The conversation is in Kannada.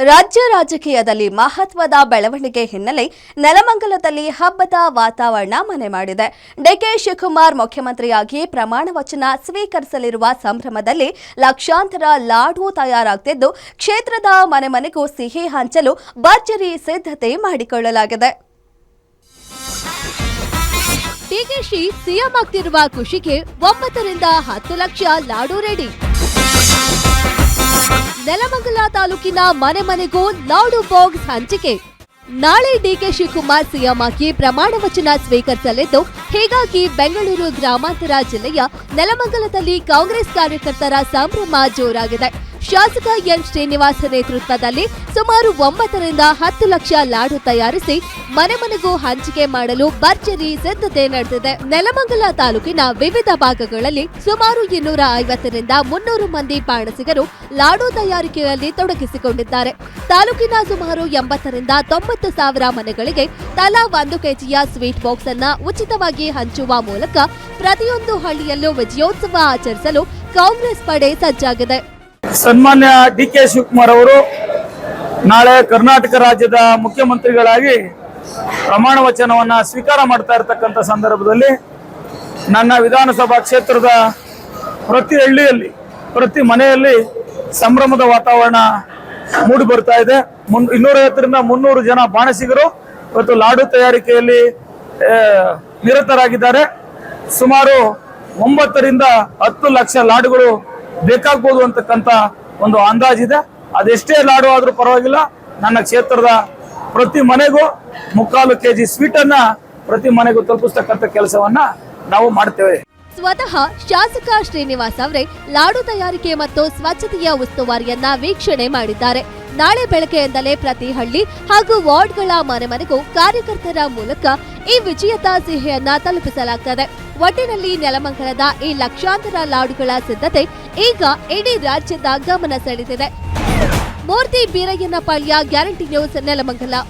ರಾಜ್ಯ ರಾಜಕೀಯದಲ್ಲಿ ಮಹತ್ವದ ಬೆಳವಣಿಗೆ ಹಿನ್ನೆಲೆ ನೆಲಮಂಗಲದಲ್ಲಿ ಹಬ್ಬದ ವಾತಾವರಣ ಮನೆ ಮಾಡಿದೆ. ಡಿಕೆ ಶಿವಕುಮಾರ್ ಮುಖ್ಯಮಂತ್ರಿಯಾಗಿ ಪ್ರಮಾಣ ವಚನ ಸ್ವೀಕರಿಸಲಿರುವ ಸಂಭ್ರಮದಲ್ಲಿ ಲಕ್ಷಾಂತರ ಲಾಡು ತಯಾರಾಗುತ್ತಿದ್ದು, ಕ್ಷೇತ್ರದ ಮನೆ ಮನೆಗೂ ಸಿಹಿ ಹಂಚಲು ಭರ್ಜರಿ ಸಿದ್ಧತೆ ಮಾಡಿಕೊಳ್ಳಲಾಗಿದೆ. ಡಿಕೆಶಿ ಸಿಎಂ ಆಗ್ತಿರುವ ಖುಷಿಗೆ 9 ರಿಂದ 10 ಲಕ್ಷ ಲಾಡು ರೆಡಿ. ನೆಲಮಂಗಲ ತಾಲೂಕಿನ ಮನೆ ಮನೆಗೂ ಲಾಡು ಬಾಕ್ಸ್ ಹಂಚಿಕೆ. ನಾಳೆ ಡಿಕೆ ಶಿವಕುಮಾರ್ ಸಿಎಂ ಆಗಿ ಪ್ರಮಾಣ ವಚನ ಸ್ವೀಕರಿಸಲಿದ್ದು, ಹೀಗಾಗಿ ಬೆಂಗಳೂರು ಗ್ರಾಮಾಂತರ ಜಿಲ್ಲೆಯ ನೆಲಮಂಗಲದಲ್ಲಿ ಕಾಂಗ್ರೆಸ್ ಕಾರ್ಯಕರ್ತರ ಸಂಭ್ರಮ ಜೋರಾಗಿದೆ. ಶಾಸಕ ಎನ್ ಶ್ರೀನಿವಾಸ್ ನೇತೃತ್ವದಲ್ಲಿ ಸುಮಾರು 9 ರಿಂದ 10 ಲಕ್ಷ ಲಾಡು ತಯಾರಿಸಿ ಮನೆ ಮನೆಗೂ ಹಂಚಿಕೆ ಮಾಡಲು ಭರ್ಜರಿ ಸಿದ್ಧತೆ ನಡೆದಿದೆ. ನೆಲಮಂಗಲ ತಾಲೂಕಿನ ವಿವಿಧ ಭಾಗಗಳಲ್ಲಿ ಸುಮಾರು 250 ರಿಂದ 300 ಮಂದಿ ಬಾಣಸಿಗರು ಲಾಡು ತಯಾರಿಕೆಯಲ್ಲಿ ತೊಡಗಿಸಿಕೊಂಡಿದ್ದಾರೆ. ತಾಲೂಕಿನ ಸುಮಾರು 80 ರಿಂದ 90 ಸಾವಿರ ಮನೆಗಳಿಗೆ ತಲಾ 1 ಕೆಜಿಯ ಸ್ವೀಟ್ ಬಾಕ್ಸ್ ಅನ್ನ ಉಚಿತವಾಗಿ ಹಂಚುವ ಮೂಲಕ ಪ್ರತಿಯೊಂದು ಹಳ್ಳಿಯಲ್ಲೂ ವಿಜಯೋತ್ಸವ ಆಚರಿಸಲು ಕಾಂಗ್ರೆಸ್ ಪಡೆ ಸಜ್ಜಾಗಿದೆ. ಸನ್ಮಾನ್ಯ ಡಿಕೆ ಶಿವಕುಮಾರ್ ಅವರು ನಾಳೆ ಕರ್ನಾಟಕ ರಾಜ್ಯದ ಮುಖ್ಯಮಂತ್ರಿಗಳಾಗಿ ಪ್ರಮಾಣ ವಚನವನ್ನ ಸ್ವೀಕಾರ ಮಾಡ್ತಾ ಇರತಕ್ಕಂಥ ಸಂದರ್ಭದಲ್ಲಿ ನನ್ನ ವಿಧಾನಸಭಾ ಕ್ಷೇತ್ರದ ಪ್ರತಿ ಹಳ್ಳಿಯಲ್ಲಿ, ಪ್ರತಿ ಮನೆಯಲ್ಲಿ ಸಂಭ್ರಮದ ವಾತಾವರಣ ಮೂಡಿ ಬರ್ತಾ ಇದೆ. 250 ರಿಂದ 300 ಜನ ಬಾಣಸಿಗರು ಇವತ್ತು ಲಾಡು ತಯಾರಿಕೆಯಲ್ಲಿ ನಿರತರಾಗಿದ್ದಾರೆ. ಸುಮಾರು 9 ರಿಂದ 10 ಲಕ್ಷ ಲಾಡುಗಳು ಬೇಕಾಗಬಹುದು ಅಂತಕ್ಕಂಥ ಒಂದು ಅಂದಾಜಿದೆ. ಅದೆಷ್ಟೇ ಲಾಡು ಆದ್ರೂ ಪರವಾಗಿಲ್ಲ, ನನ್ನ ಕ್ಷೇತ್ರದ ಪ್ರತಿ ಮನೆಗೂ 3/4 ಕೆಜಿ ಸ್ವೀಟ್ ಅನ್ನ ಪ್ರತಿ ಮನೆಗೂ ತಲುಪಿಸ್ತಕ್ಕಂಥ ಕೆಲಸವನ್ನ ನಾವು ಮಾಡ್ತೇವೆ. ಸ್ವತಃ ಶಾಸಕ ಶ್ರೀನಿವಾಸ್ ಅವರೇ ಲಾಡು ತಯಾರಿಕೆ ಮತ್ತು ಸ್ವಚ್ಛತೆಯ ಉಸ್ತುವಾರಿಯನ್ನ ವೀಕ್ಷಣೆ ಮಾಡಿದ್ದಾರೆ. ನಾಳೆ ಬೆಳಗ್ಗೆಯಿಂದಲೇ ಪ್ರತಿ ಹಳ್ಳಿ ಹಾಗೂ ವಾರ್ಡ್ಗಳ ಮನೆ ಮನೆಗೂ ಕಾರ್ಯಕರ್ತರ ಮೂಲಕ ಈ ವಿಜೇತ ಸಿಹಿಯನ್ನ ತಲುಪಿಸಲಾಗುತ್ತದೆ. ಒಟ್ಟಿನಲ್ಲಿ ನೆಲಮಂಗಲದ ಈ ಲಕ್ಷಾಂತರ ಲಾಡುಗಳ ಸಿದ್ಧತೆ ಈಗ ಇಡೀ ರಾಜ್ಯದ ಗಮನ ಸೆಳೆದಿದೆ. ಮೂರ್ತಿ ಬೀರಯ್ಯನಪಾಳ್ಯ, ಗ್ಯಾರಂಟಿ ನ್ಯೂಸ್, ನೆಲಮಂಗಲ.